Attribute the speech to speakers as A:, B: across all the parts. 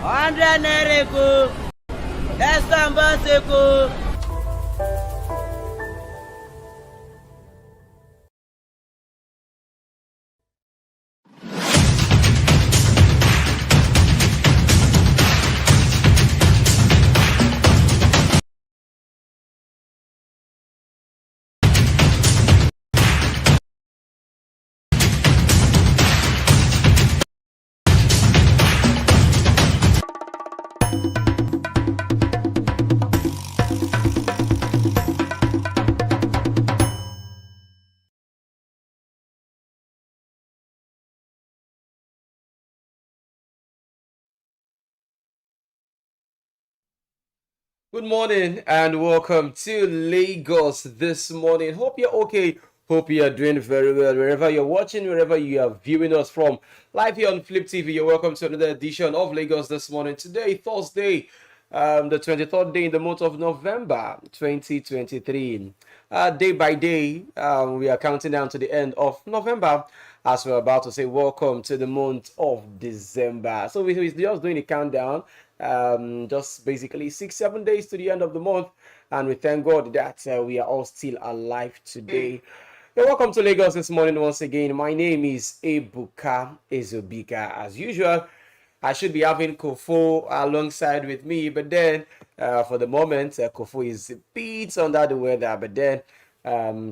A: 100 naira eko. Ẹ̀sán bọ́ seko.
B: Good morning and welcome to Lagos this morning. Hope you're okay. Hope you're doing very well wherever you're watching, wherever you are viewing us from. Live here on Flip TV, you're welcome to another edition of Lagos this morning. Today, Thursday, the 23rd day in the month of November 2023. Day by day, we are counting down to the end of November as we're about to say welcome to the month of December. So we're just doing a countdown, just basically 6-7 days to the end of the month, and we thank God that we are all still alive today. You're welcome to Lagos this morning once again. My name is Ebuka Ezobika. As usual, I should be having Kofo alongside with me, but then for the moment, Kofo is a bit under the weather, but then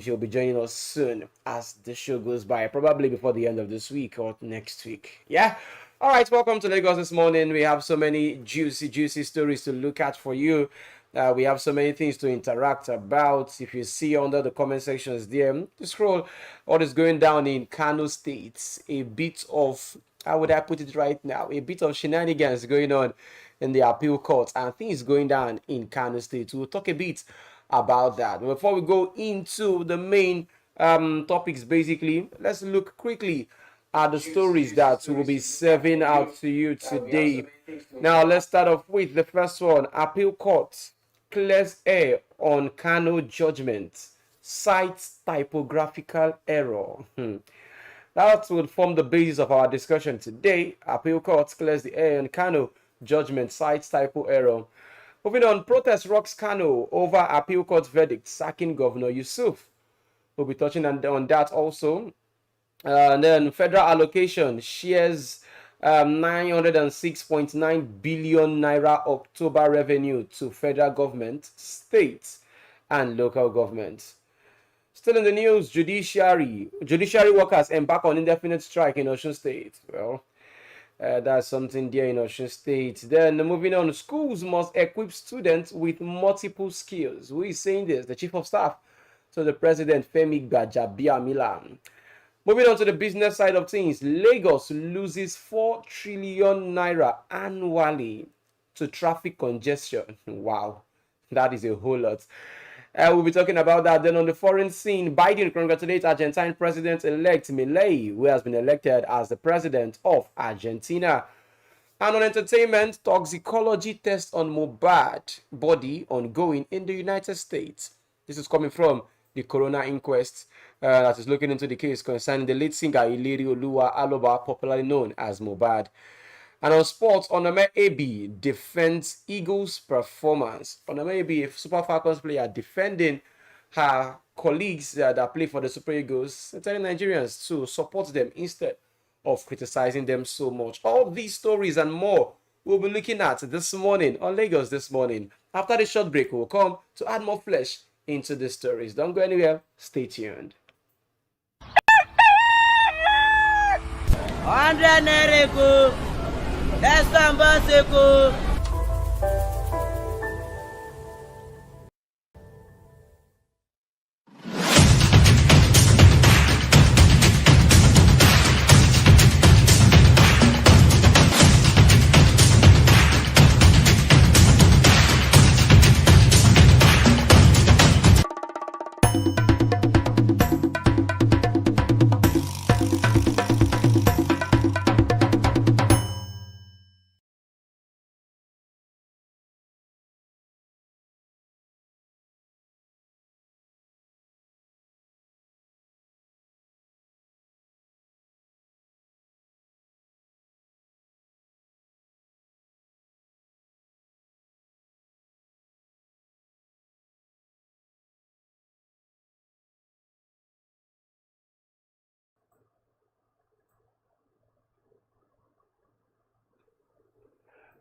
B: she'll be joining us soon as the show goes by, probably before the end of this week or next week. Yeah. All right. Welcome to Lagos this morning. We have so many juicy stories to look at for you. We have so many things to interact about. If you see under the comment sections there, scroll what is going down in Kano State. A bit of, how would I put it right now? A bit of shenanigans going on in the appeal court and things going down in Kano State. We'll talk a bit about that. Before we go into the main topics, basically, let's look quickly at the stories that we will be serving out to you today. Now, let's start off with the first one. Appeal court clears air on Kano judgment, cites typographical error. That would form the basis of our discussion today. Appeal court clears the air on Kano judgment, cites typo error. Moving on, protest rocks Kano over appeal court verdict sacking Governor Yusuf. We'll be touching on that also. And then federal allocation shares 906.9 billion naira October revenue to federal government, states, and local governments. Still in the news, judiciary workers embark on indefinite strike in Osun State. Well, that's something there in Osun State. Then moving on, schools must equip students with multiple skills. Who is saying this? The chief of staff to the president, Femi Gbajabiamila. Moving on to the business side of things, Lagos loses 4 trillion naira annually to traffic congestion. Wow, that is a whole lot. We'll be talking about that. Then on the foreign scene, Biden congratulates Argentine President-elect Milei, who has been elected as the president of Argentina. And on entertainment, toxicology test on Mohbad body ongoing in the United States. This is coming from the coroner inquest that is looking into the case concerning the lead singer Ileri Oluwa Aloba, popularly known as Mohbad. And on sports, Onome Ebi defends Eagles' performance. Onome Ebi, a Super Falcons player, defending her colleagues that play for the Super Eagles, telling Nigerians to support them instead of criticizing them so much. All these stories and more we'll be looking at this morning on Lagos this morning. After the short break, we'll come to add more flesh into the stories. Don't go anywhere. Stay tuned.
A: 100 naira eko. Ẹ̀sán bọ́ seko.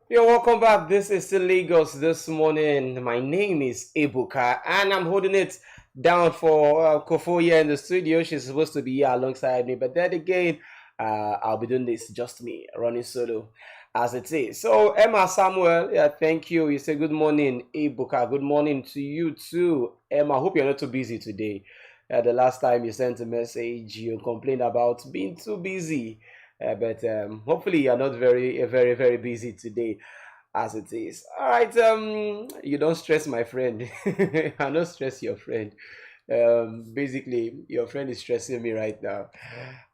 B: Yo, welcome back. This is still Lagos this morning. My name is Ebuka, and I'm holding it down for Kofo here in the studio. She's supposed to be here alongside me, but then again, I'll be doing this just me, running solo as it is. So, Emma Samuel, yeah, thank you. You say good morning, Ebuka. Good morning to you too, Emma. Hope you're not too busy today. The last time you sent a message, you complained about being too busy. But hopefully you're not very busy today as it is. All right, you don't stress my friend. I don't stress your friend. Basically, your friend is stressing me right now.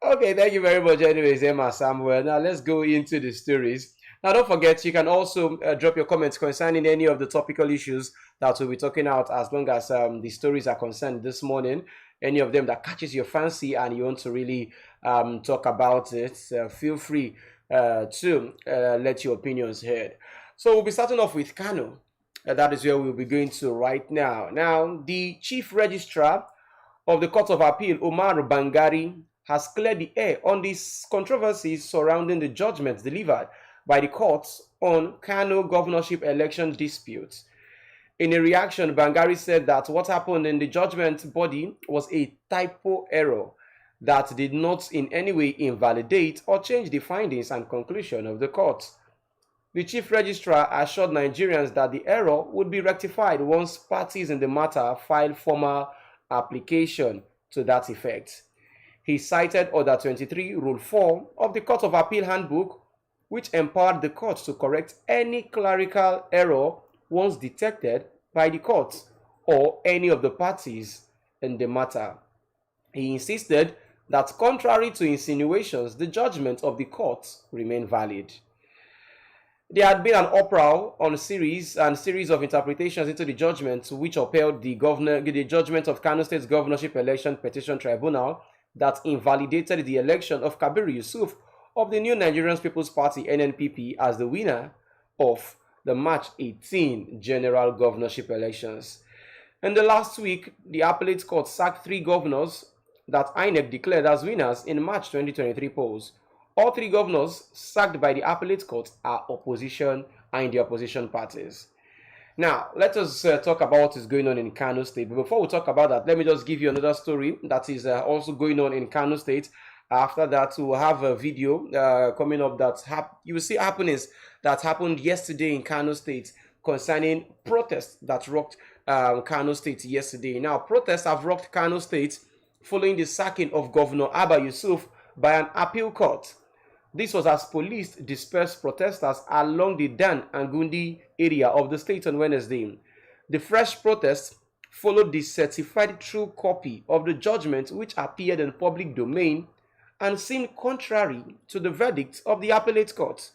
B: Okay, thank you very much. Anyways, Emma Samuel. Now let's go into the stories. Now, don't forget, you can also drop your comments concerning any of the topical issues that we'll be talking about as long as the stories are concerned this morning. Any of them that catches your fancy and you want to really talk about it, feel free to let your opinions heard. So we'll be starting off with Kano. That is where we'll be going to right now. Now, the Chief Registrar of the Court of Appeal, Omar Bangari, has cleared the air on these controversies surrounding the judgments delivered by the courts on Kano governorship election disputes. In a reaction, Bangari said that what happened in the judgment body was a typo error that did not in any way invalidate or change the findings and conclusion of the court. The chief registrar assured Nigerians that the error would be rectified once parties in the matter filed formal application to that effect. He cited Order 23, Rule 4 of the Court of Appeal Handbook, which empowered the court to correct any clerical error once detected by the court or any of the parties in the matter. He insisted that contrary to insinuations, the judgment of the court remained valid. There had been an uproar on series of interpretations into the judgment which upheld the judgment of Kano State's governorship election petition tribunal that invalidated the election of Kabir Yusuf of the New Nigerian People's Party (NNPP) as the winner of the March 18 general governorship elections. In the last week, the appellate court sacked 3 governors that INEC declared as winners in March 2023 polls. All 3 governors sacked by the appellate court are in the opposition parties. Now, let us talk about what is going on in Kano State. But before we talk about that, let me just give you another story that is also going on in Kano State. After that, we'll have a video coming up that you will see happenings that happened yesterday in Kano State concerning protests that rocked Kano State yesterday. Now, protests have rocked Kano State following the sacking of Governor Abba Yusuf by an appeal court. This was as police dispersed protesters along the Dan and Gundi area of the state on Wednesday. The fresh protests followed the certified true copy of the judgment which appeared in public domain and seemed contrary to the verdict of the appellate court.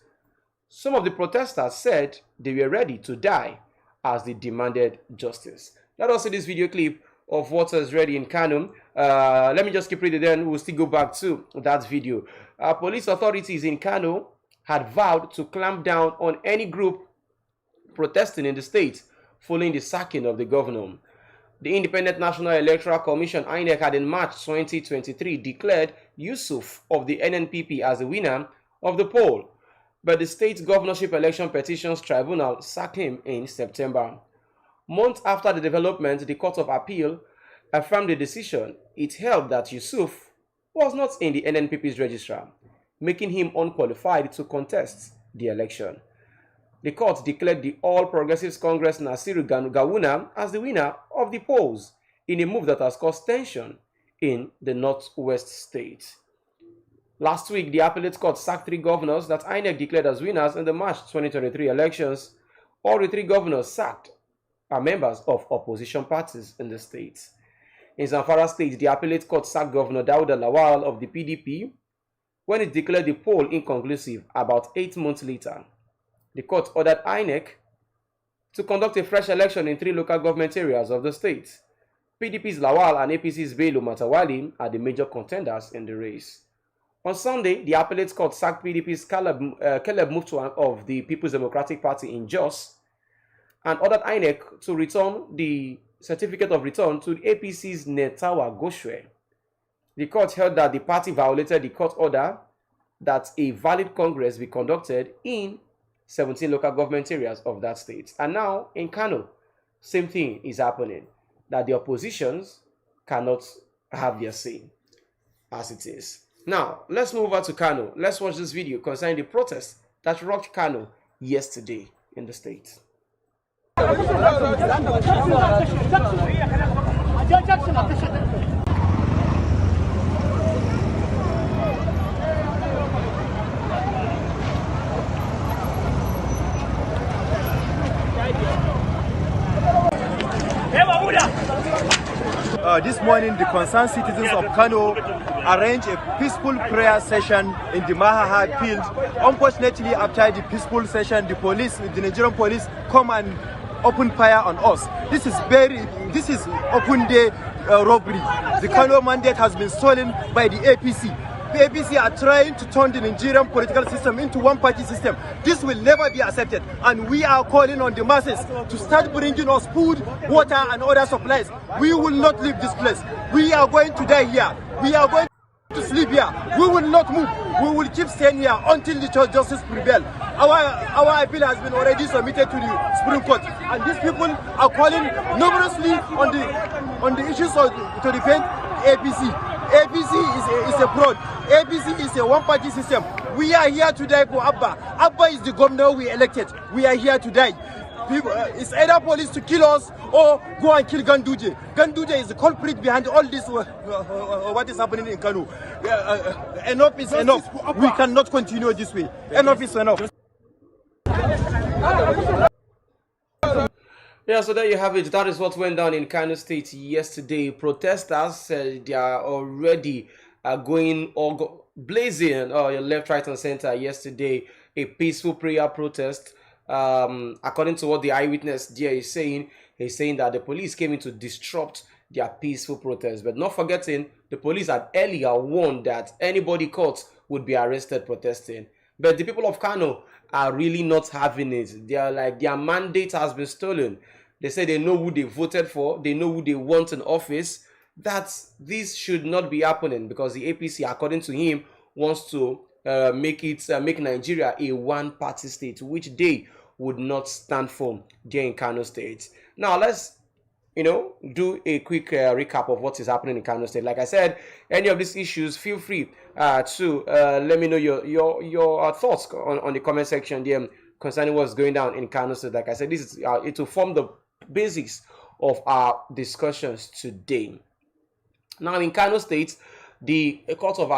B: Some of the protesters said they were ready to die as they demanded justice. Let us see this video clip of what is ready in Kano. Let me just keep reading, then we'll still go back to that video. Police authorities in Kano had vowed to clamp down on any group protesting in the state following the sacking of the governor. The Independent National Electoral Commission (INEC) had in March 2023 declared Yusuf of the NNPP as the winner of the poll, but the state governorship election petitions tribunal sacked him in September. Months after the development, the Court of Appeal affirmed the decision. It held that Yusuf was not in the NNPP's registrar, making him unqualified to contest the election. The court declared the All Progressives Congress Nasiru Gawuna as the winner of the polls in a move that has caused tension in the northwest state. Last week, the appellate court sacked 3 governors that INEC declared as winners in the March 2023 elections. All the 3 governors sacked are members of opposition parties in the state. In Zamfara State, the appellate court sacked Governor Dauda Lawal of the PDP when it declared the poll inconclusive about 8 months later. The court ordered INEC to conduct a fresh election in 3 local government areas of the state. PDP's Lawal and APC's Bello Matawali are the major contenders in the race. On Sunday, the appellate court sacked PDP's Caleb Muftu of the People's Democratic Party in Jos and ordered INEC to return the certificate of return to the APC's Netawa Goshwe. The court held that the party violated the court order that a valid congress be conducted in 17 local government areas of that state. And now in Kano, same thing is happening, that the oppositions cannot have their say as it is. Now, let's move over to Kano. Let's watch this video concerning the protest that rocked Kano yesterday in the state.
C: This morning, the concerned citizens of Kano arranged a peaceful prayer session in the Mahaha field. Unfortunately, after the peaceful session, the Nigerian police come and open fire on us. This is open day robbery. The Kano mandate has been stolen by the APC. The APC are trying to turn the Nigerian political system into one-party system. This will never be accepted, and we are calling on the masses to start bringing us food, water, and other supplies. We will not leave this place. We are going to die here. We are going to sleep here. We will not move. We will keep staying here until the justice prevails. Our appeal has been already submitted to the Supreme Court, and these people are calling numerously on the issues to defend APC. APC is a fraud. APC is a one-party system. We are here to die for Abba. Abba is the governor we elected. We are here to die. It's either police to kill us or go and kill Ganduje. Ganduje is the culprit behind all this, what is happening in Kano. Enough is enough. We cannot continue this way. Enough is enough.
B: Yeah, so there you have it. That is what went down in Kano State yesterday. Protesters, they are already going blazing left, right, and center yesterday. A peaceful prayer protest. According to what the eyewitness there is saying, he's saying that the police came in to disrupt their peaceful protest. But not forgetting, the police had earlier warned that anybody caught would be arrested protesting. But the people of Kano are really not having it. They are like, their mandate has been stolen. They say they know who they voted for. They know who they want in office. That this should not be happening because the APC, according to him, wants to make Nigeria a one-party state, which they would not stand for there in Kano State. Now, let's do a quick recap of what is happening in Kano State. Like I said, any of these issues, feel free to let me know your thoughts on the comment section there concerning what's going down in Kano State. Like I said, this is it will form the basics of our discussions today. Now, in Kano State, the court of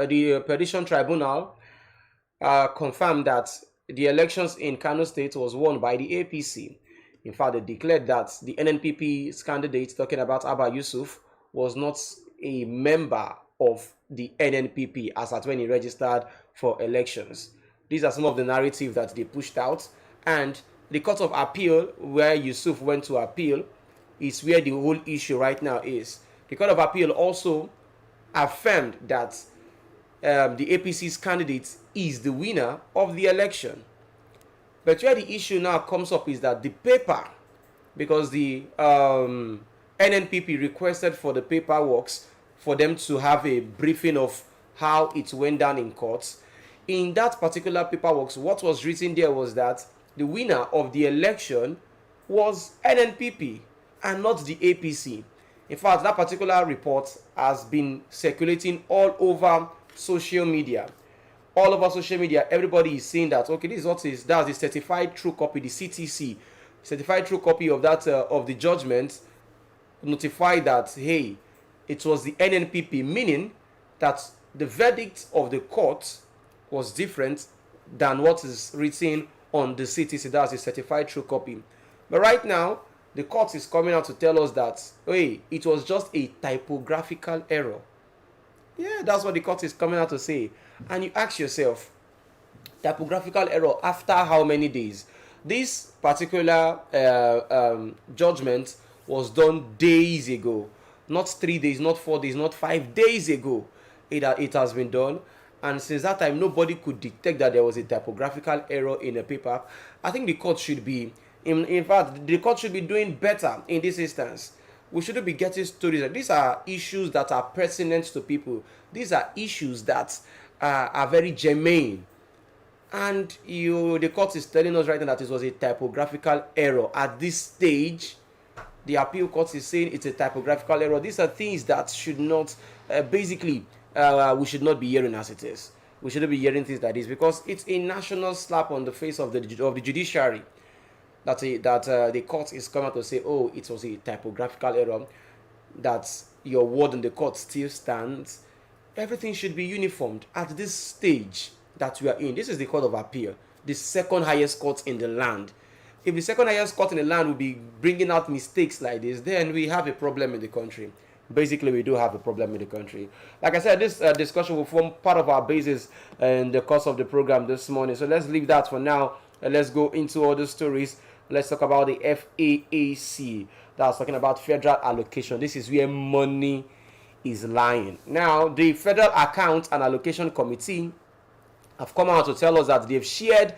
B: the Petition Tribunal confirmed that the elections in Kano State was won by the APC. In fact, they declared that the NNPP's candidate, talking about Abba Yusuf, was not a member of the NNPP as at when he registered for elections. These are some of the narrative that they pushed out. And the Court of Appeal, where Yusuf went to appeal, is where the whole issue right now is. The Court of Appeal also affirmed that the APC's candidate is the winner of the election. But where the issue now comes up is that the paper, because the NNPP requested for the paperwork for them to have a briefing of how it went down in court. In that particular paperwork, what was written there was that the winner of the election was NNPP and not the APC. In fact, that particular report has been circulating all over social media. All over social media, everybody is saying that, okay, this is what is, that's the certified true copy, the CTC, certified true copy of that, of the judgment, notified that, hey, it was the NNPP, meaning that the verdict of the court was different than what is written on the CTC, that's the certified true copy. But right now, the court is coming out to tell us that, hey, it was just a typographical error. Yeah, that's what the court is coming out to say. And you ask yourself, typographical error after how many days? This particular judgment was done days ago. Not 3 days, not 4 days, not 5 days ago. It has been done. And since that time, nobody could detect that there was a typographical error in the paper. I think the court should be, in fact, the court should be doing better in this instance. We shouldn't be getting stories. These are issues that are pertinent to people. These are issues that are very germane. And the court is telling us right now that it was a typographical error. At this stage, the appeal court is saying it's a typographical error. These are things that should not, we should not be hearing as it is. We shouldn't be hearing things like this because it's a national slap on the face of the judiciary. That the court is coming out to say, oh, it was a typographical error. That your word in the court still stands. Everything should be uniformed at this stage that we are in. This is the court of appeal, the second highest court in the land. If the second highest court in the land will be bringing out mistakes like this, then we have a problem in the country. Basically, we do have a problem in the country. Like I said, this discussion will form part of our basis in the course of the program this morning. So let's leave that for now. And let's go into other stories. Let's talk about the FAAC. That's talking about federal allocation. This is where money is lying. Now, the Federal Account and Allocation Committee have come out to tell us that they've shared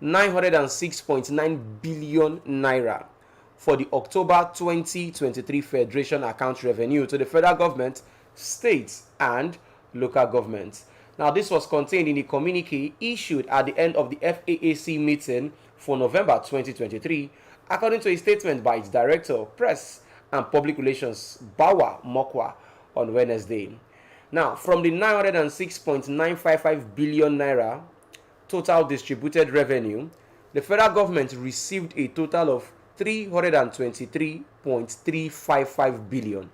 B: 906.9 billion naira for the October 2023 Federation account revenue to the federal government, states, and local governments. Now, this was contained in a communique issued at the end of the FAAC meeting for November 2023, according to a statement by its Director, Press and Public Relations, Bawa Mokwa, on Wednesday. Now, from the 906.955 billion naira total distributed revenue, the federal government received a total of 323.355 billion.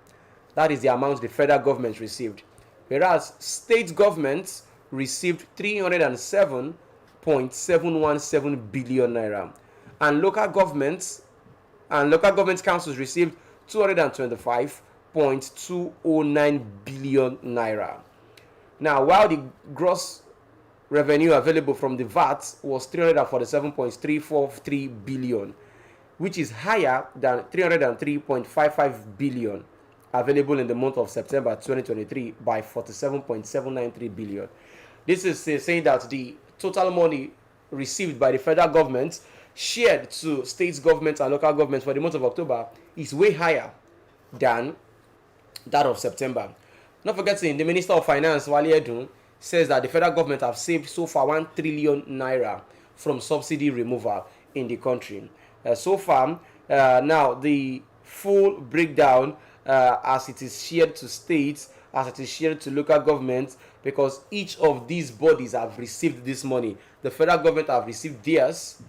B: That is the amount the federal government received. Whereas state governments received 307.717 billion naira. And local government councils received 225.209 billion naira. Now, while the gross revenue available from the VAT was 347.343 billion, which is higher than 303.55 billion available in the month of September 2023 by 47.793 billion. This is saying that the total money received by the federal government shared to state governments and local governments for the month of October is way higher than that of September. Not forgetting, the Minister of Finance, Wale Edun, says that the federal government have saved so far 1 trillion naira from subsidy removal in the country. So far, now the full breakdown as it is shared to states, as it is shared to local governments, because each of these bodies have received this money. The federal government have received theirs,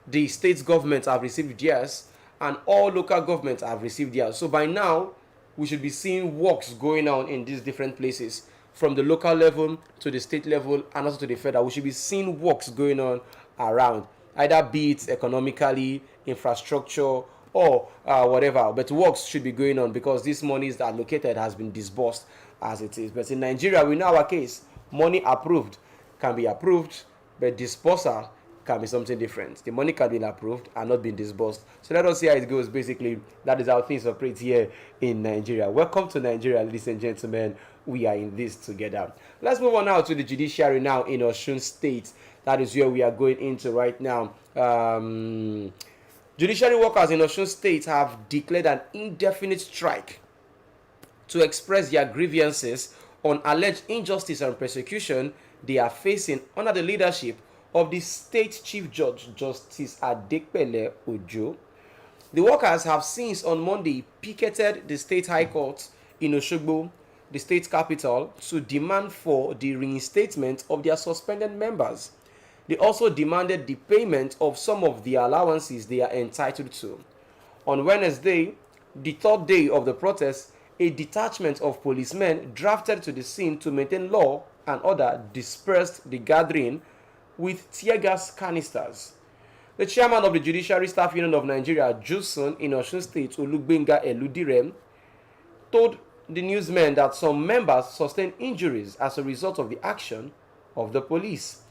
B: the state governments have received theirs, and all local governments have received theirs. So by now, we should be seeing works going on in these different places, from the local level to the state level and also to the federal. We should be seeing works going on around, either be it economically, infrastructure, or whatever. But works should be going on because this money is allocated, has been disbursed as it is. But in Nigeria, we know our case, money approved can be approved, but disbursal can be something different. The money can be approved and not being disbursed. So let us see how it goes. Basically, that is how things operate here in Nigeria. Welcome to Nigeria, ladies and gentlemen. We are in this together. Let's move on now to the judiciary now in Osun State. That is where we are going into right now. Judiciary workers in Osun State have declared an indefinite strike to express their grievances on alleged injustice and persecution they are facing under the leadership of the State Chief Judge, Justice Adekpele Ojo. The workers have since on Monday picketed the State High Court in Osogbo, the state capital, to demand for the reinstatement of their suspended members. They also demanded the payment of some of the allowances they are entitled to. On Wednesday, the third day of the protest, a detachment of policemen drafted to the scene to maintain law and order dispersed the gathering with tear gas canisters. The chairman of the Judiciary Staff Union of Nigeria, JUSUN, in Osun State, Olugbenga Eludire, told the newsmen that some members sustained injuries as a result of the action of the police.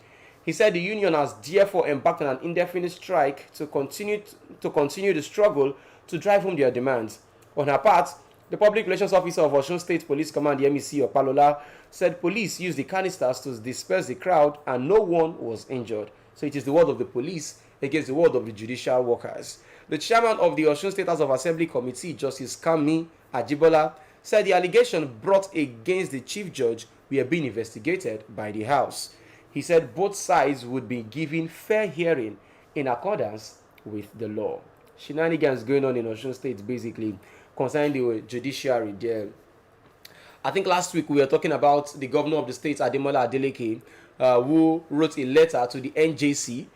B: He said the union has therefore embarked on an indefinite strike to continue the struggle to drive home their demands. On her part, the Public Relations Officer of Osun State Police Command, the MEC Opalola, said police used the canisters to disperse the crowd and no one was injured. So it is the word of the police against the word of the judicial workers. The chairman of the Osun State House of Assembly Committee, Justice Kami Ajibola, said the allegation brought against the chief judge were being investigated by the House. He said both sides would be given fair hearing in accordance with the law. Shenanigans going on in Osun State basically concerning the judiciary there. I think last week we were talking about the governor of the state, Ademola Adeleke, who wrote a letter to the NJC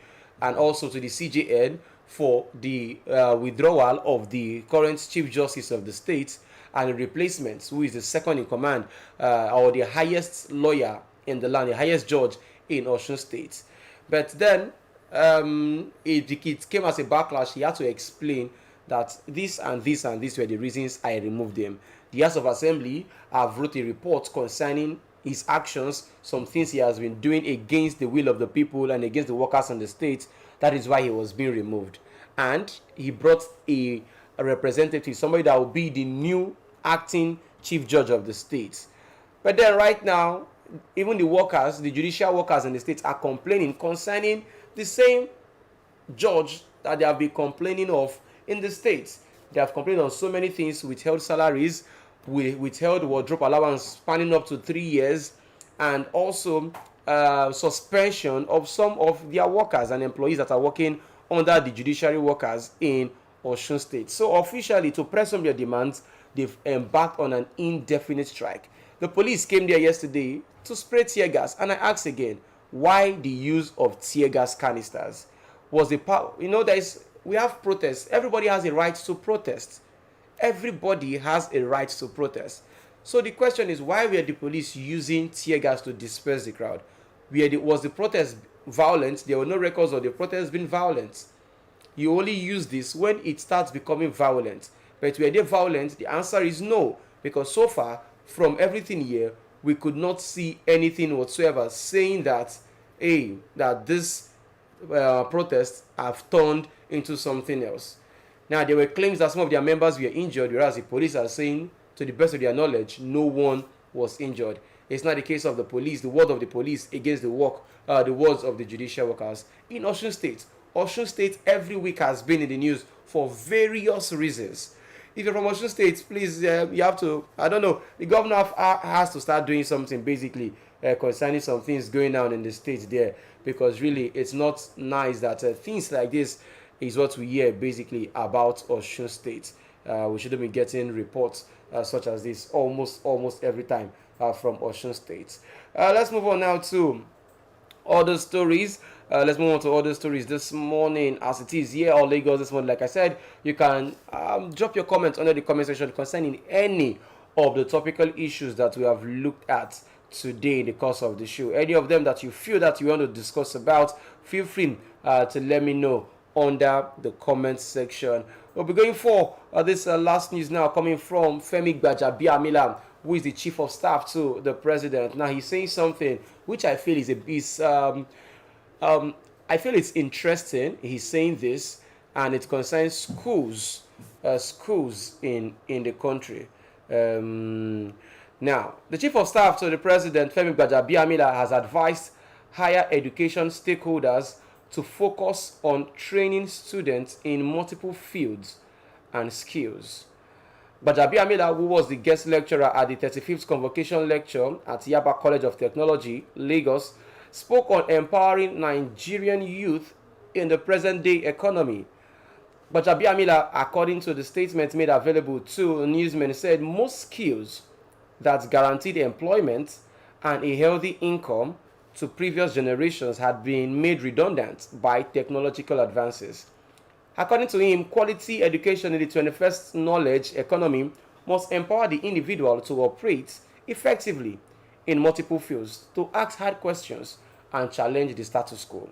B: and also to the CJN for the withdrawal of the current Chief Justice of the state and the replacement, who is the second in command or the highest lawyer in the land, the highest judge in Osun State. But then it came as a backlash. He had to explain that this and this and this were the reasons I removed them. The House of Assembly have wrote a report concerning his actions, some things he has been doing against the will of the people and against the workers in the state. That is why he was being removed. And he brought a representative, somebody that will be the new acting chief judge of the state. But then right now, even the workers, the judicial workers in the state are complaining concerning the same judge that they have been complaining of in the state. They have complained on so many things: withheld salaries, withheld wardrobe allowance spanning up to 3 years, and also suspension of some of their workers and employees that are working under the judiciary workers in Osun State. So officially, to press on their demands, they've embarked on an indefinite strike. The police came there yesterday to spray tear gas, and I ask again, why the use of tear gas canisters? Was the power? We have protests. Everybody has a right to protest. Everybody has a right to protest. So the question is, why were the police using tear gas to disperse the crowd? Was the protest violent? There were no records of the protest being violent. You only use this when it starts becoming violent. But were they violent? The answer is no. Because so far, from everything here, we could not see anything whatsoever saying that, that this protests have turned into something else. Now, there were claims that some of their members were injured, whereas the police are saying, to the best of their knowledge, no one was injured. It's not the case of the police, the word of the police against the words of the judicial workers. In Osun State every week has been in the news for various reasons. If you're from Osun State, please, you have to, the governor has to start doing something basically concerning some things going on in the state there, because really it's not nice that things like this is what we hear basically about Osun State. We shouldn't be getting reports such as this almost every time from Osun State. Let's move on now to other stories. Let's move on to other stories this morning, as it is here on Lagos this morning. Like I said, you can drop your comments under the comment section concerning any of the topical issues that we have looked at today in the course of the show. Any of them that you feel that you want to discuss about, feel free to let me know under the comment section. We'll be going for this last news now, coming from Femi Gbajabiamila, who is the chief of staff to the president. Now he's saying something which I feel I feel it's interesting. He's saying this, and it concerns schools in the country. Now, the chief of staff to the president, Femi Gbajabiamila, has advised higher education stakeholders to focus on training students in multiple fields and skills. Gbajabiamila, who was the guest lecturer at the 35th Convocation Lecture at Yaba College of Technology, Lagos, spoke on empowering Nigerian youth in the present-day economy. Gbajabiamila, according to the statement made available to newsmen, said most skills that guaranteed employment and a healthy income to previous generations had been made redundant by technological advances. According to him, quality education in the 21st knowledge economy must empower the individual to operate effectively in multiple fields, to ask hard questions and challenge the status quo.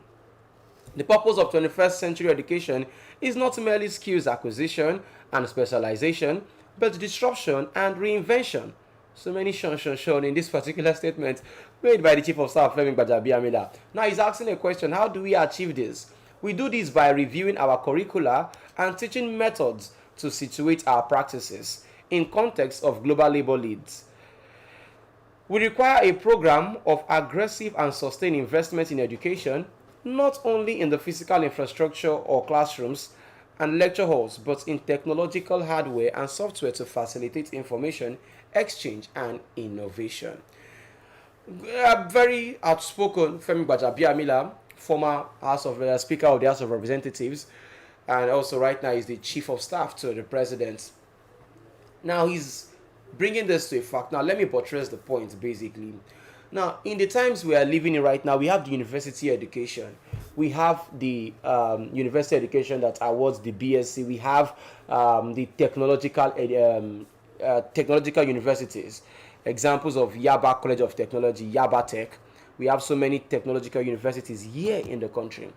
B: The purpose of 21st century education is not merely skills acquisition and specialization, but disruption and reinvention. So many shown in this particular statement made by the chief of staff, Femi Gbajabiamila. Now he's asking a question: how do we achieve this? We do this by reviewing our curricula and teaching methods to situate our practices in context of global labor needs. We require a program of aggressive and sustained investment in education, not only in the physical infrastructure or classrooms and lecture halls, but in technological hardware and software to facilitate information exchange and innovation. Very outspoken Femi Gbajabiamila, former Speaker of the House of Representatives, and also right now is the Chief of Staff to the President. Now he's bringing this to a fact. Now let me buttress the point basically. Now in the times we are living in right now, we have the university education. We have the university education that awards the BSc. We have the technological universities. Examples of Yaba College of Technology, Yaba Tech. We have so many technological universities here in the country.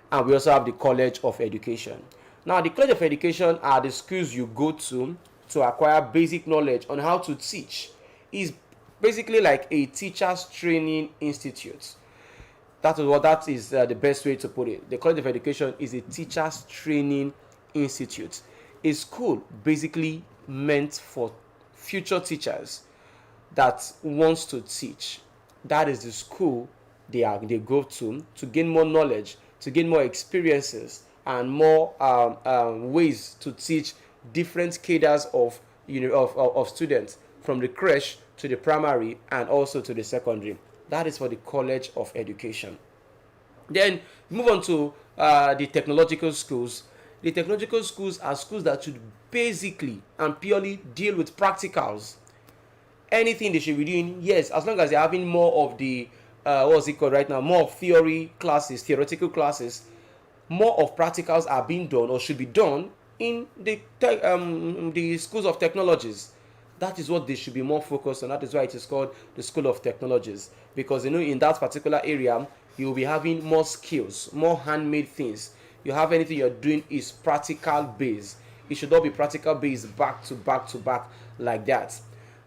B: And we also have the College of Education. Now, the College of Education are the schools you go to acquire basic knowledge on how to teach. It's basically like a teacher's training institute. That is the best way to put it. The College of Education is a teacher's training institute. A school basically meant for future teachers that wants to teach. That is the school they go to gain more knowledge, to gain more experiences, and more ways to teach different cadres of students, from the creche to the primary and also to the secondary. That is for the College of Education. Then move on to the technological schools. The technological schools are schools that should basically and purely deal with practicals. Anything they should be doing, yes, as long as they're having more of the what's it called right now, more of theoretical classes, more of practicals are being done or should be done in the schools of technologies. That is what they should be more focused on. That is why it is called the School of Technologies, because in that particular area you will be having more skills, more handmade things. You have anything you're doing is practical based. It should not be practical based back to back like that.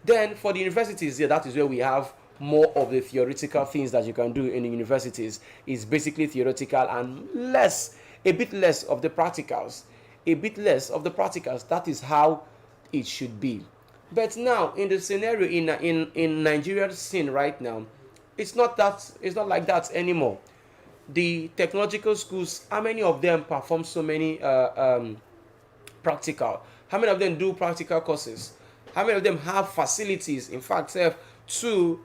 B: Then for the universities, that is where we have more of the theoretical things that you can do in the universities. Is basically theoretical and a bit less of the practicals. That is how it should be. But now in the scenario in Nigeria's scene right now, it's not like that anymore. The technological schools, how many of them perform so many practical? How many of them do practical courses? How many of them have facilities, in fact, to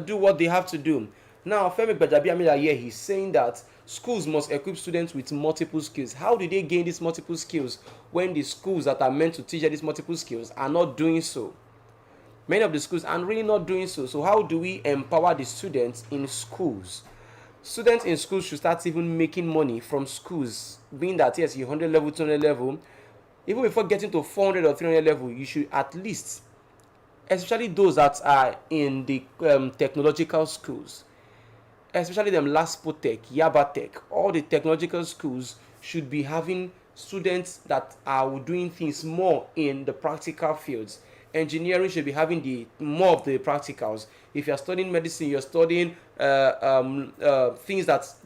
B: do what they have to do? Now, Femi Gbajabiamila here, he's saying that schools must equip students with multiple skills. How do they gain these multiple skills when the schools that are meant to teach these multiple skills are not doing so? Many of the schools are really not doing so. So how do we empower the students in schools? Students in schools should start even making money from schools, being that yes, you're 100 level, 200 level. Even before getting to 400 or 300 level, you should at least, especially those that are in the technological schools, especially them Laspo Tech, Yaba Tech, all the technological schools should be having students that are doing things more in the practical fields. Engineering should be having more of the practicals. If you're studying medicine, you're studying things that's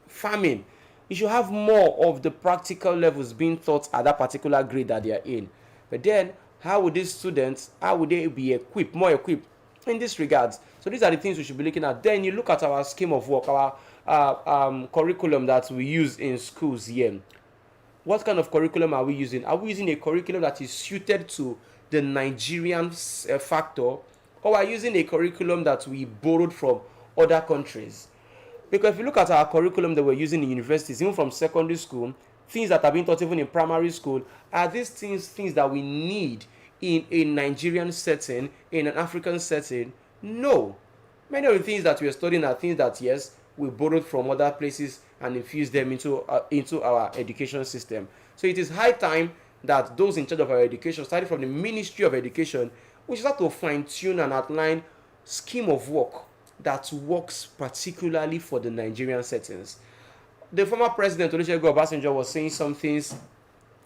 B: farming, you should have more of the practical levels being taught at that particular grade that they are in. But then, how would these students, how would they be more equipped in this regards? So these are the things we should be looking at. Then you look at our scheme of work, our curriculum that we use in schools here. What kind of curriculum are we using? Are we using a curriculum that is suited to the Nigerian factor, or are we using a curriculum that we borrowed from other countries? Because if you look at our curriculum that we're using in universities, even from secondary school, things that are being taught even in primary school, are these things that we need in a Nigerian setting, in an African setting? No. Many of the things that we are studying are things that, yes, we borrowed from other places and infused them into our education system. So it is high time that those in charge of our education, starting from the Ministry of Education, we start to fine-tune and outline scheme of work that works particularly for the Nigerian settings. The former president Olusegun Obasanjo was saying some things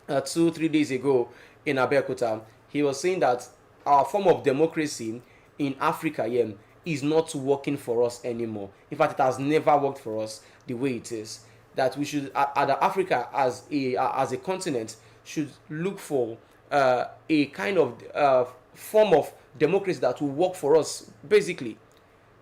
B: 2-3 days ago in Abeokuta. He was saying that our form of democracy in Africa is not working for us anymore. In fact, it has never worked for us the way it is. That we should, Africa as a continent, should look for a kind of form of democracy that will work for us, basically.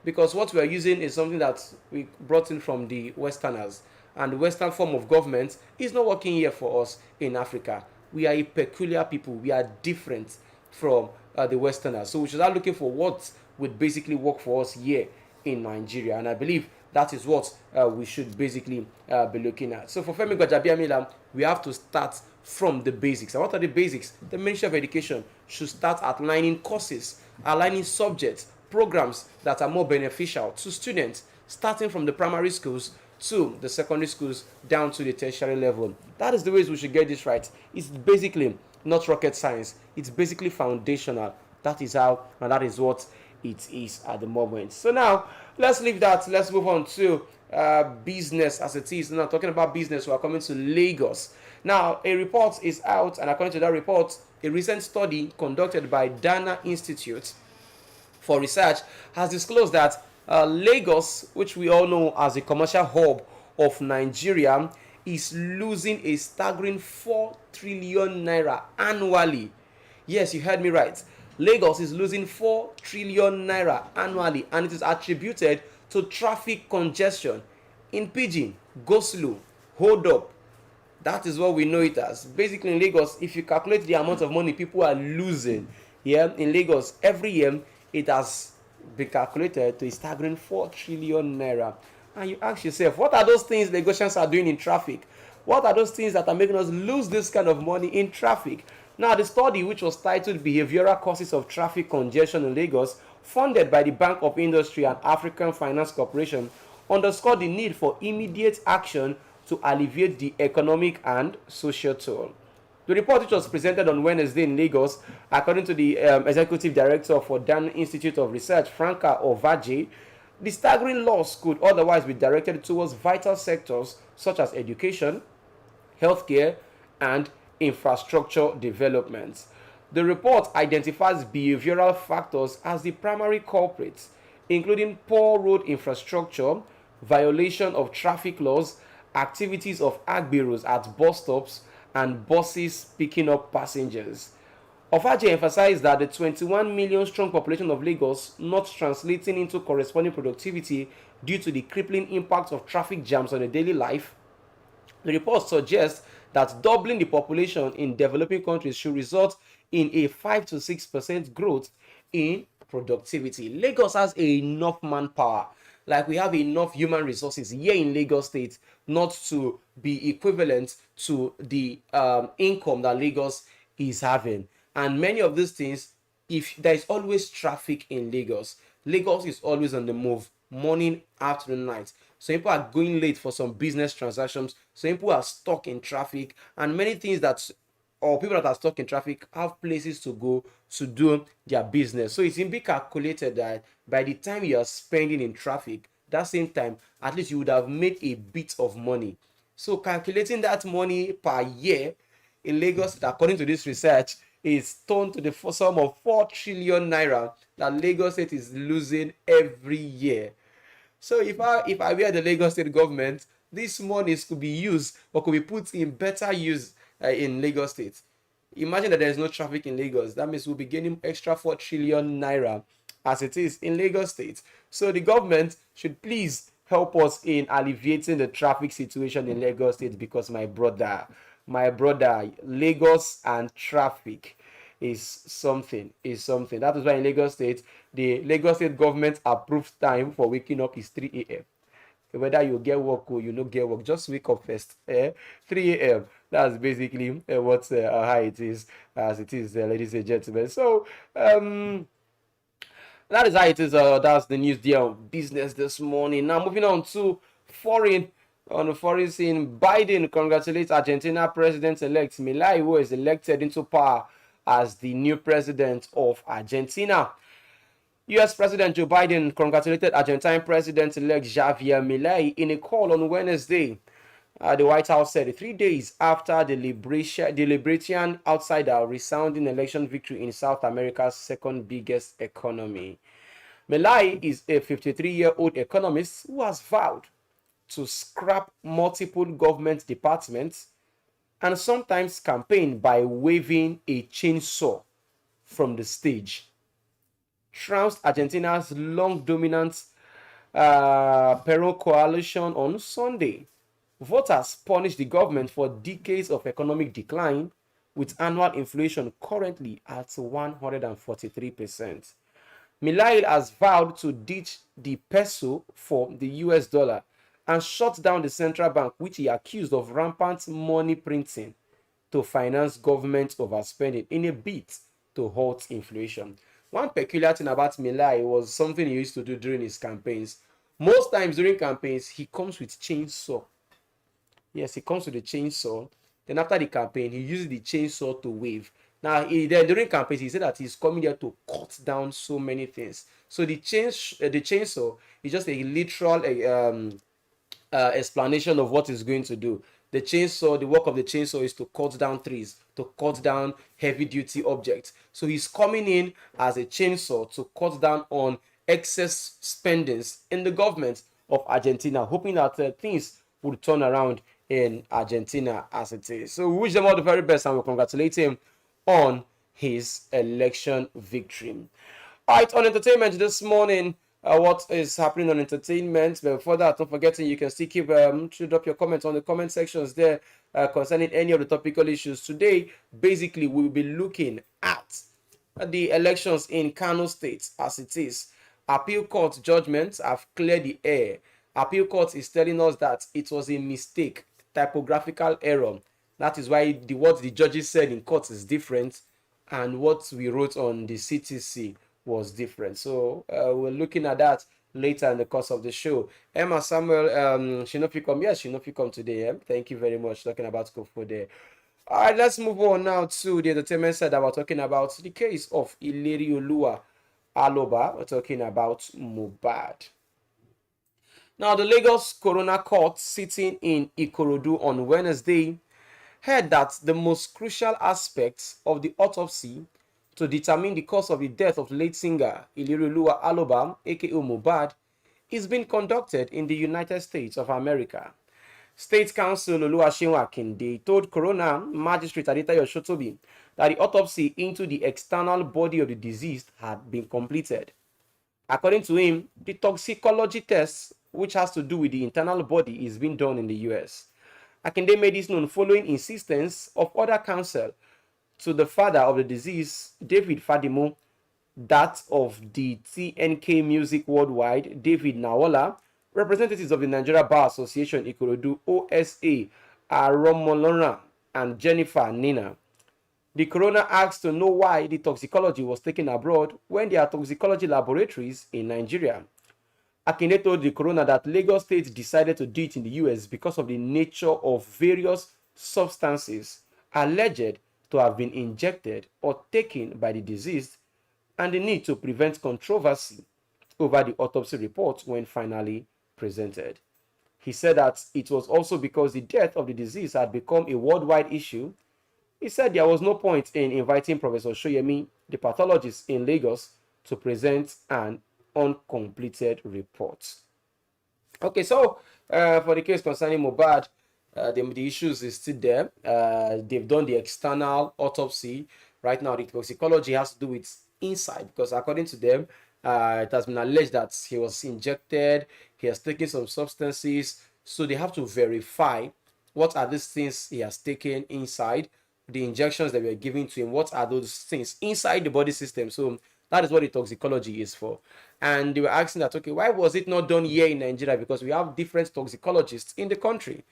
B: Because what we are using is something that we brought in from the Westerners. And the Western form of government is not working here for us in Africa. We are a peculiar people. We are different from the Westerners. So we should start looking for what would basically work for us here in Nigeria. And I believe that is what we should basically be looking at. So for Femi Gbajabiamila, we have to start from the basics. And what are the basics? The Ministry of Education should start outlining courses, aligning subjects, programs that are more beneficial to students, starting from the primary schools to the secondary schools down to the tertiary level. That is the ways we should get this right. It's basically not rocket science. It's basically foundational. That is how, and that is what it is at the moment. So now, let's leave that. Let's move on to business as it is. Now, talking about business, we are coming to Lagos. Now, a report is out, and according to that report, a recent study conducted by Dana Institute for Research has disclosed that Lagos, which we all know as a commercial hub of Nigeria, is losing a staggering 4 trillion naira annually. Yes, you heard me right. Lagos is losing 4 trillion naira annually, and it is attributed to traffic congestion. In pidgin, go slow, hold up. That is what we know it as. Basically, in Lagos, if you calculate the amount of money people are losing here in Lagos every year, it has been calculated to a staggering 4 trillion naira. And you ask yourself, what are those things Lagosians are doing in traffic? What are those things that are making us lose this kind of money in traffic? Now, the study, which was titled Behavioral Causes of Traffic Congestion in Lagos, funded by the Bank of Industry and African Finance Corporation, underscored the need for immediate action to alleviate the economic and social toll. The report, which was presented on Wednesday in Lagos, according to the Executive Director for Dan Institute of Research, Franca Ovaje, the staggering loss could otherwise be directed towards vital sectors such as education, healthcare, and infrastructure development. The report identifies behavioral factors as the primary culprits, including poor road infrastructure, violation of traffic laws, activities of agbiros at bus stops, and buses picking up passengers. Ofaje emphasized that the 21 million strong population of Lagos not translating into corresponding productivity due to the crippling impact of traffic jams on a daily life. The report suggests that doubling the population in developing countries should result in a 5 to 6% growth in productivity. Lagos has enough manpower. Like, we have enough human resources here in Lagos State not to be equivalent to the income that Lagos is having. And many of these things, if there is always traffic in Lagos, Lagos is always on the move, morning, afternoon, night. So people are going late for some business transactions. So people are stuck in traffic, and many things that, or people that are stuck in traffic have places to go to do their business. So it's in be calculated that by the time you are spending in traffic, that same time, at least you would have made a bit of money. So calculating that money per year in Lagos, according to this research, is turned to the sum of 4 trillion naira that Lagos State is losing every year. So if I were the Lagos State government, this money could be used or could be put in better use in Lagos State. Imagine that there is no traffic in Lagos. That means we'll be getting extra 4 trillion naira as it is in Lagos State. So the government should please help us in alleviating the traffic situation in Lagos State, because my brother, Lagos and traffic is something. That is why in Lagos State, the Lagos State government approved time for waking up is 3 a.m. Whether you get work or you don't get work, just wake up first. 3 a.m. That's basically what how it is, as it is, ladies and gentlemen. So that is how it is. That's the news there on business this morning. Now moving on to foreign. On the foreign scene, Biden congratulates Argentina President-elect Milei, who is elected into power as the new president of Argentina. U.S. President Joe Biden congratulated Argentine President-elect Javier Milei in a call on Wednesday. The White House said 3 days after the Libertarian outsider resounding election victory in South America's second biggest economy. Milei is a 53-year-old economist who has vowed to scrap multiple government departments and sometimes campaign by waving a chainsaw from the stage. Trounced Argentina's long dominant Peron coalition on Sunday. Voters punished the government for decades of economic decline, with annual inflation currently at 143%. Milei has vowed to ditch the peso for the US dollar and shut down the central bank, which he accused of rampant money printing to finance government overspending in a bid to halt inflation. One peculiar thing about Milei was something he used to do during his campaigns. Most times during campaigns, he comes with chainsaw. Yes, he comes with a chainsaw. Then after the campaign, he uses the chainsaw to wave. Now, during campaigns, he said that he's coming there to cut down so many things. So the chainsaw is just a literal explanation of what he's going to do. The chainsaw, the work of the chainsaw is to cut down trees, to cut down heavy duty objects. So he's coming in as a chainsaw to cut down on excess spendings in the government of Argentina, hoping that things would turn around in Argentina as it is. So we wish them all the very best and we congratulate him on his election victory. All right, on entertainment this morning, what is happening on entertainment. But before that, don't forget you can still keep to drop your comments on the comment sections there concerning any of the topical issues. Today, basically, we'll be looking at the elections in Kano State as it is. Appeal court judgments have cleared the air. Appeal court is telling us that it was a mistake, typographical error. That is why what the judges said in court is different, and what we wrote on the CTC was different. So we're looking at that later in the course of the show. Emma Samuel, she not come. Yes, she not come today. Thank you very much. Talking about Kofo there. All right, let's move on now to the entertainment side that we're talking about the case of Ilerioluwa Aloba. We're talking about Mohbad. Now, the Lagos Coroner Court sitting in Ikorodu on Wednesday heard that the most crucial aspects of the autopsy to determine the cause of the death of late singer Ilerioluwa Aloba, aka Mohbad, is being conducted in the United States of America. State Counsel Oluwaseun Akinde told Coroner Magistrate Adetayo Shotobi that the autopsy into the external body of the deceased had been completed. According to him, the toxicology test, which has to do with the internal body, is being done in the US. Akinde made this known following insistence of other counsel to the father of the deceased, David Fadimo, that of the TNK Music Worldwide, David Nawola, representatives of the Nigeria Bar Association Ikorodu OSA, Aromolora, and Jennifer Nina. The coroner asked to know why the toxicology was taken abroad when there are toxicology laboratories in Nigeria. Akinde told the coroner that Lagos State decided to do it in the US because of the nature of various substances alleged to have been injected or taken by the deceased and the need to prevent controversy over the autopsy report when finally presented. He said that it was also because the death of the deceased had become a worldwide issue. He said there was no point in inviting Professor Shoyemi, the pathologist in Lagos, to present an uncompleted report. Okay, so for the case concerning Mohbad, the issues is still there. They've done the external autopsy. Right now, the toxicology has to do with inside because according to them, it has been alleged that he was injected, he has taken some substances. So they have to verify what are these things he has taken inside, the injections that were given to him, what are those things inside the body system. So that is what the toxicology is for. And they were asking that, okay, why was it not done here in Nigeria? Because we have different toxicologists in the country.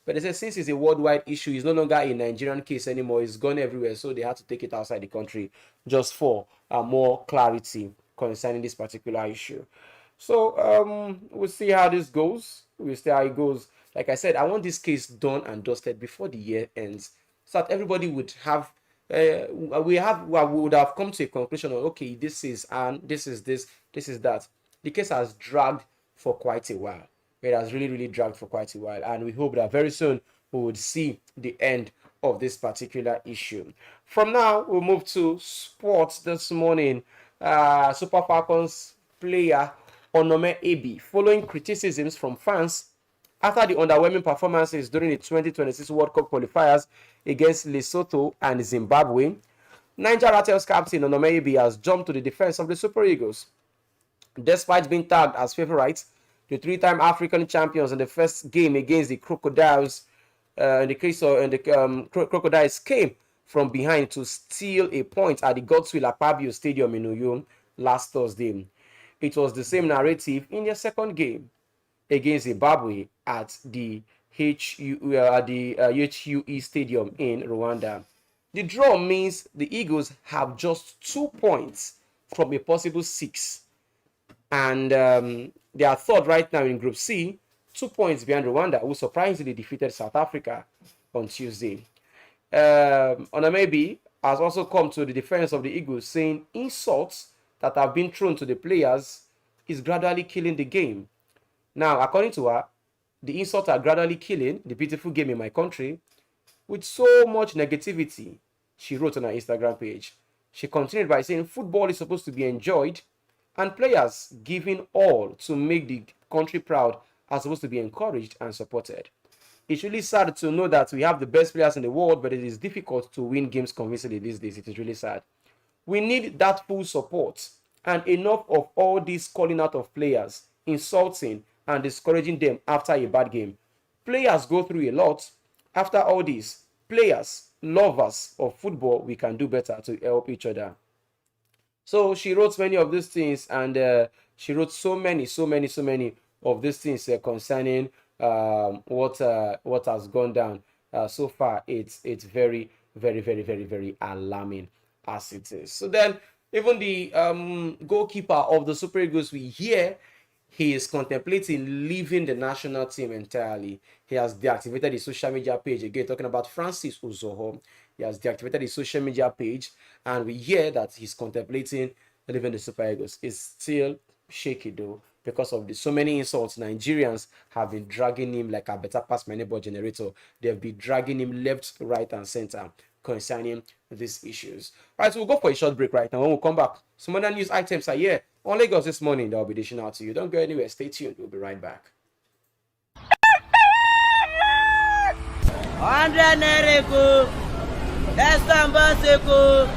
B: But they said since it's a worldwide issue, it's no longer a Nigerian case anymore. It's gone everywhere. So they had to take it outside the country just for more clarity concerning this particular issue. So we'll see how this goes. We'll see how it goes. Like I said, I want this case done and dusted before the year ends, so that everybody would have we would have come to a conclusion of, okay, this is that. The case has dragged for quite a while. It has really dragged for quite a while, and we hope that very soon we would see the end of this particular issue. From now, we'll move to sports this morning. Super Falcons player Onome Ebi, following criticisms from fans after the underwhelming performances during the 2026 World Cup qualifiers against Lesotho and Zimbabwe, Niger Rattles captain Onome Ebi has jumped to the defense of the Super Eagles. Despite being tagged as favorites, the three-time African champions in the first game against the Crocodiles, Crocodiles came from behind to steal a point at the Godswill Akpabio Stadium in Uyo last Thursday. It was the same narrative in their second game against Zimbabwe at the HUE Stadium in Rwanda. The draw means the Eagles have just 2 points from a possible 6, and they are third right now in Group C, 2 points behind Rwanda, who surprisingly defeated South Africa on Tuesday. Onamebi has also come to the defense of the Eagles, saying insults that have been thrown to the players is gradually killing the game. Now, according to her, the insults are gradually killing the beautiful game in my country with so much negativity, she wrote on her Instagram page. She continued by saying football is supposed to be enjoyed and players giving all to make the country proud are supposed to be encouraged and supported. It's really sad to know that we have the best players in the world, but it is difficult to win games convincingly these days. It is really sad. We need that full support and enough of all this calling out of players, insulting and discouraging them after a bad game. Players go through a lot. After all this, players, lovers of football, we can do better to help each other. So she wrote many of these things, and she wrote so many of these things concerning what has gone down so far. It's very alarming as it is. So then, even the goalkeeper of the Super Eagles, we hear he is contemplating leaving the national team entirely. He has deactivated his social media page. Again, talking about Francis Uzoho. He has deactivated his social media page, and we hear that he's contemplating leaving the Super Eagles. It's still shaky though, because of so many insults. Nigerians have been dragging him like a better pass my neighbor generator. They've been dragging him left, right, and center concerning these issues. All right, so we'll go for a short break right now. When we come back, some other news items are here on Lagos this morning that will be dishing out to you. Don't go anywhere. Stay tuned. We'll be right back.
A: 100 Nereko, Estambaseko.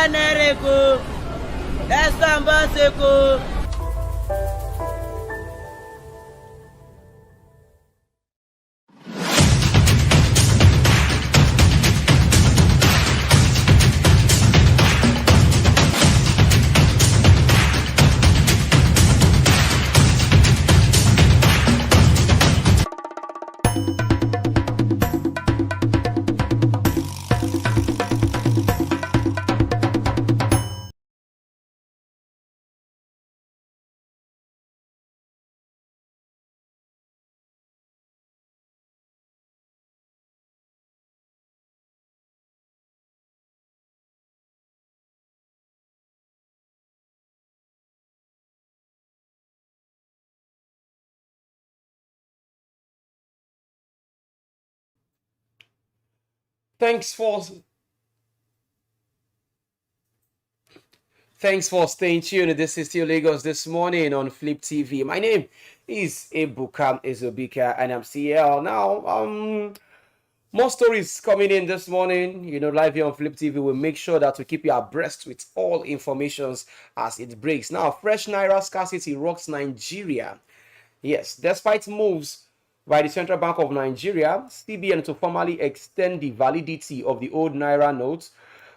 A: Nereko, Estambaseko.
B: Thanks for staying tuned. This is still Lagos this morning on Flip TV. My name is Ebuka Ezobika and I'm CL. Now, more stories coming in this morning. Live here on Flip TV. We'll make sure that we keep you abreast with all informations as it breaks. Now, fresh Naira scarcity rocks Nigeria. Yes, despite moves by the Central Bank of Nigeria, CBN, to formally extend the validity of the old Naira notes,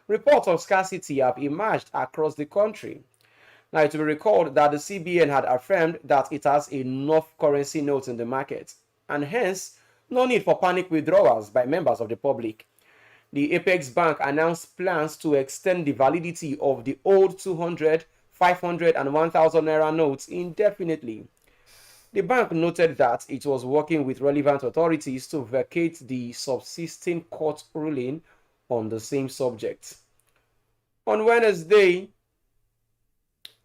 B: reports of scarcity have emerged across the country. Now, it will be recalled that the CBN had affirmed that it has enough currency notes in the market, and hence, no need for panic withdrawals by members of the public. The Apex Bank announced plans to extend the validity of the old 200, 500, and 1,000 Naira notes indefinitely. The bank noted that it was working with relevant authorities to vacate the subsisting court ruling on the same subject. On Wednesday,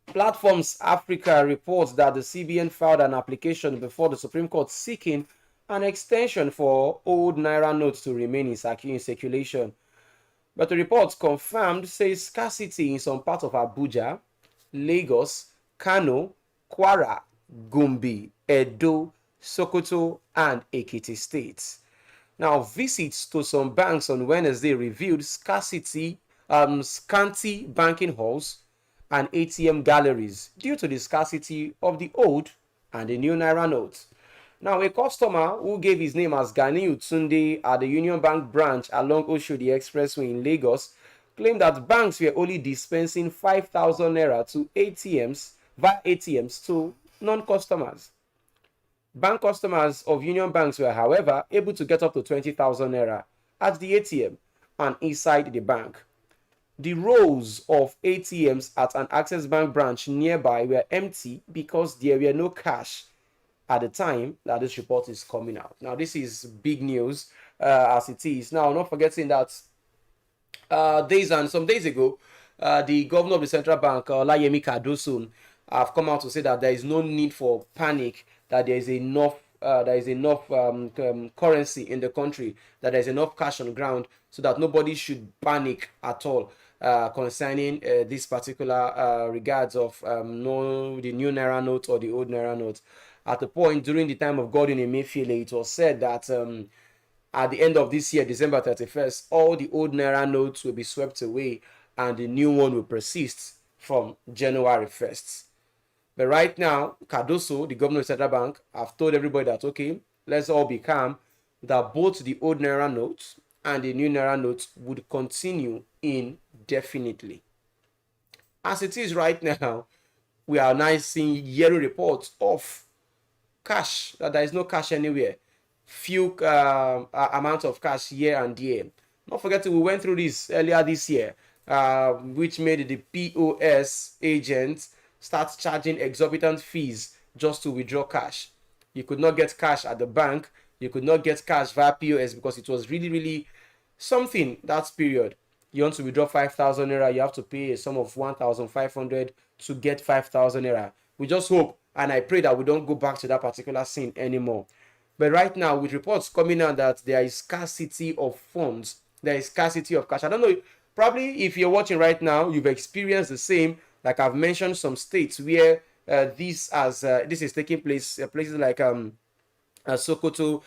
B: Platforms Africa reports that the CBN filed an application before the Supreme Court seeking an extension for old Naira notes to remain in circulation. But the report confirmed says scarcity in some parts of Abuja, Lagos, Kano, Kwara, Gombe, Edo, Sokoto, and Ekiti states. Now, visits to some banks on Wednesday revealed scanty banking halls and ATM galleries due to the scarcity of the old and the new Naira notes. Now, a customer who gave his name as Ganiu Tunde at the Union Bank branch along Oshodi Expressway in Lagos claimed that banks were only dispensing 5,000 naira to ATMs via ATMs to non-customers. Bank customers of Union Banks were, however, able to get up to 20,000 naira at the ATM and inside the bank. The rows of ATMs at an Access Bank branch nearby were empty because there were no cash at the time that this report is coming out. Now, this is big news as it is. Now, not forgetting that some days ago, the governor of the central bank, Olayemi Kadosun, have come out to say that there is no need for panic, that there is enough currency in the country, that there is enough cash on ground, so that nobody should panic at all concerning this particular regards of the new Naira note or the old Naira note. At the point during the time of Godwin Emefiele, it was said that at the end of this year, December 31st, all the old Naira notes will be swept away and the new one will persist from January 1st. But right now, Cardoso, the governor of the central bank, have told everybody that, okay, let's all be calm, that both the old Naira notes and the new Naira notes would continue indefinitely. As it is right now, we are now seeing yearly reports of cash, that there is no cash anywhere. Few amount of cash here and there. Not forgetting, we went through this earlier this year, which made the POS agents start charging exorbitant fees just to withdraw cash. You could not get cash at the bank. You could not get cash via POS because it was really, really something that period. You want to withdraw 5,000 naira, you have to pay a sum of 1,500 to get 5,000 naira. We just hope and I pray that we don't go back to that particular scene anymore. But right now, with reports coming out that there is scarcity of funds, there is scarcity of cash. I don't know, probably if you're watching right now, you've experienced the same. Like I've mentioned some states where this is taking place, places like Sokoto,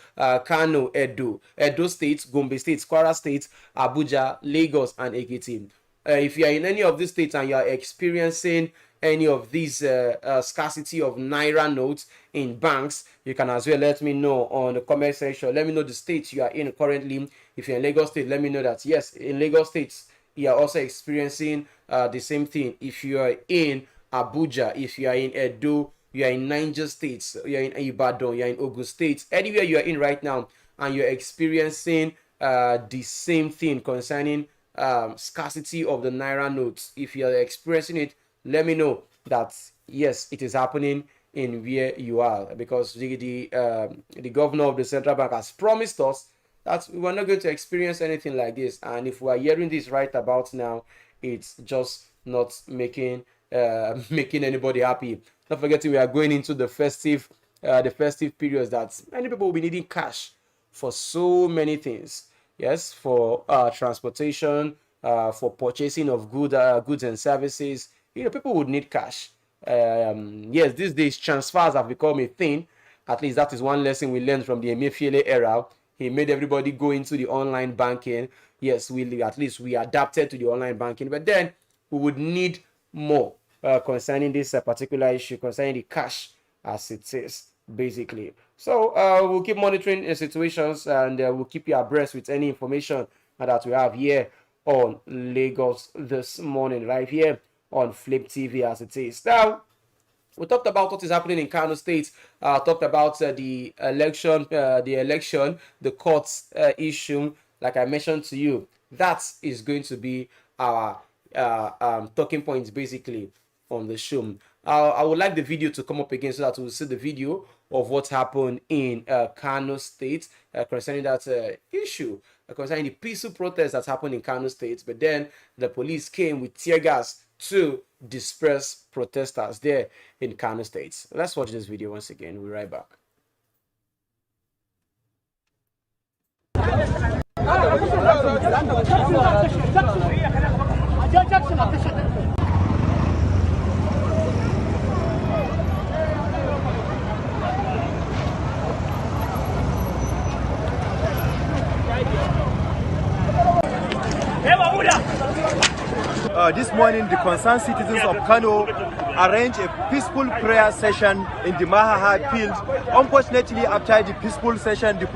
B: Kano, Edo State, Gombe State, Kwara State, Abuja, Lagos, and Ekiti. If you are in any of these states and you are experiencing any of these scarcity of Naira notes in banks, you can as well let me know on the comment section. Let me know the state you are in currently. If you're in Lagos State, let me know that yes, in Lagos State, you are also experiencing the same thing. If you are in Abuja, if you are in Edo, you are in Niger States, you are in Ibadan, you are in Ogun State, anywhere you are in right now, and you're experiencing the same thing concerning scarcity of the Naira notes. If you are experiencing it, let me know that yes, it is happening in where you are, because the governor of the central bank has promised us that we are not going to experience anything like this. And if we are hearing this right about now, it's just not making anybody happy. Not forgetting, we are going into the festive periods that many people will be needing cash for so many things. Yes, for transportation, for purchasing of goods and services. People would need cash. Yes, these days transfers have become a thing. At least that is one lesson we learned from the Emefiele era. He made everybody go into the online banking. Yes, we adapted to the online banking, but then we would need more concerning this particular issue, concerning the cash as it is, basically. So we'll keep monitoring the situations, and we'll keep you abreast with any information that we have here on Lagos this morning, right here on Flip TV as it is. Now, we talked about what is happening in Kano State. Talked about the election, the courts issue. Like I mentioned to you, that is going to be our talking points basically on the show. I would like the video to come up again so that we'll see the video of what happened in Kano State concerning that issue, concerning the peaceful protest that happened in Kano State. But then the police came with tear gas to disperse protesters there in Kano State. Let's watch this video once again. We'll be right back.
C: This morning, the concerned citizens of Kano arranged a peaceful prayer session in the Mahaha field. Unfortunately, after the peaceful session, the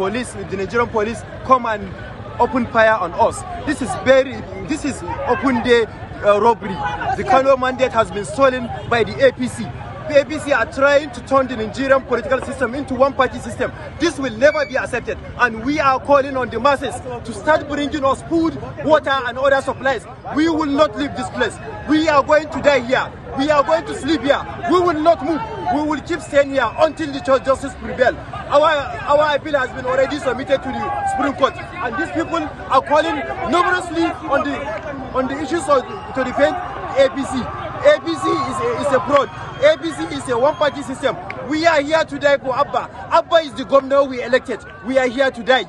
C: Nigerian police come and open fire on us. This is open day robbery. The Kano mandate has been stolen by the APC. The APC are trying to turn the Nigerian political system into one-party system. This will never be accepted, and we are calling on the masses to start bringing us food, water, and other supplies. We will not leave this place. We are going to die here. We are going to sleep here. We will not move. We will keep staying here until the justice prevails. Our appeal has been already submitted to the Supreme Court, and these people are calling numerously on the issues to defend APC. APC is a fraud. APC is a one-party system. We are here to die for Abba. Abba is the governor we elected. We are here to die.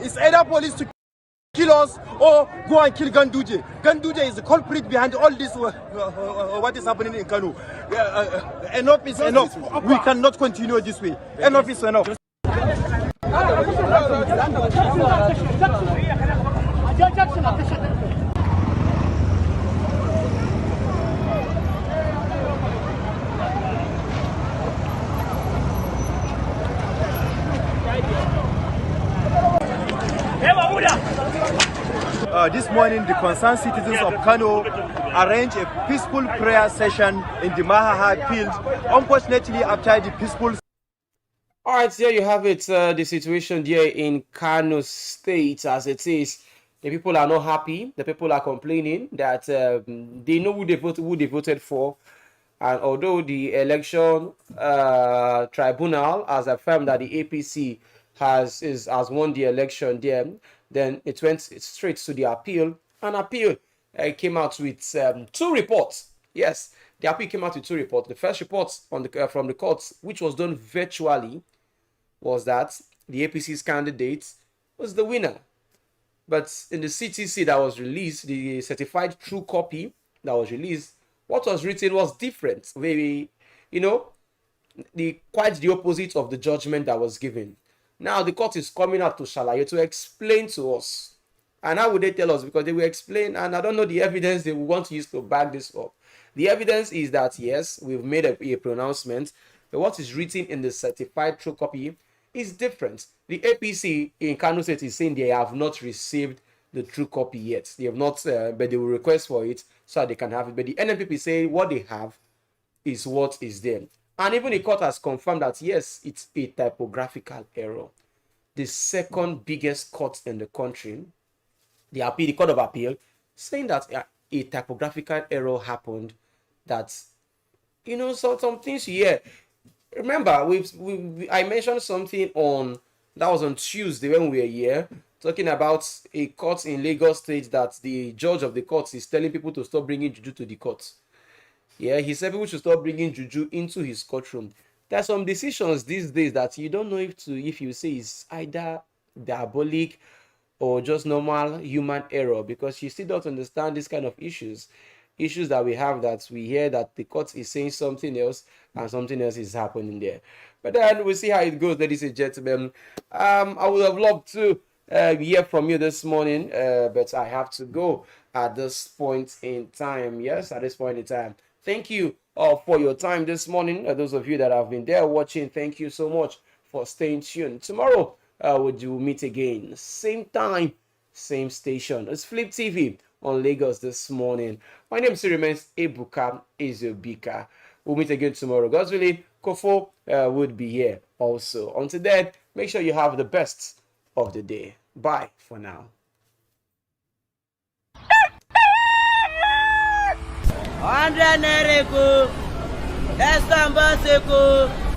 C: It's either police to kill us or go and kill Ganduje. Ganduje is the culprit behind all this, what is happening in Kano. Enough is enough. We cannot continue this way. Enough is enough. This morning, the concerned citizens of Kano arranged a peaceful prayer session in the Mahaha field. Unfortunately, after the peaceful...
B: All right, there you have it. The situation there in Kano State, as it is. The people are not happy. The people are complaining that they know who they voted for. And although the election tribunal has affirmed that the APC has won the election there, then it went straight to the appeal. An appeal came out with two reports. Yes, the appeal came out with two reports. The first report from the courts, which was done virtually, was that the APC's candidate was the winner. But in the CTC that was released, the certified true copy that was released, what was written was different. Very, quite the opposite of the judgment that was given. Now the court is coming out to Shalaye to explain to us. And how would they tell us? Because they will explain, and I don't know the evidence they will want to use to back this up. The evidence is that, yes, we've made a pronouncement, but what is written in the certified true copy is different. The APC in Kano State is saying they have not received the true copy yet. They have not, but they will request for it so that they can have it. But the NNPP say what they have is what is there. And even the court has confirmed that, yes, it's a typographical error. The second biggest court in the country, the Court of Appeal, saying that a typographical error happened. That, so some things here. Remember, I mentioned something that was on Tuesday when we were here, talking about a court in Lagos State that the judge of the court is telling people to stop bringing juju to the court. Yeah, he said people should stop bringing juju into his courtroom. There are some decisions these days that you don't know if you say it's either diabolic or just normal human error, because you still don't understand this kind of issues that we have, that we hear that the court is saying something else and something else is happening there. But then we'll see how it goes, ladies and gentlemen. I would have loved to hear from you this morning, but I have to go at this point in time. Yes, at this point in time. Thank you for your time this morning. Those of you that have been there watching, thank you so much for staying tuned. Tomorrow, we'll meet again. Same time, same station. It's Flip TV on Lagos this morning. My name still remains Ebuka Ezobika. We'll meet again tomorrow. God's willing, Kofo would be here also. Until then, make sure you have the best of the day. Bye for now.
A: Andre Nereko, Estambaseco.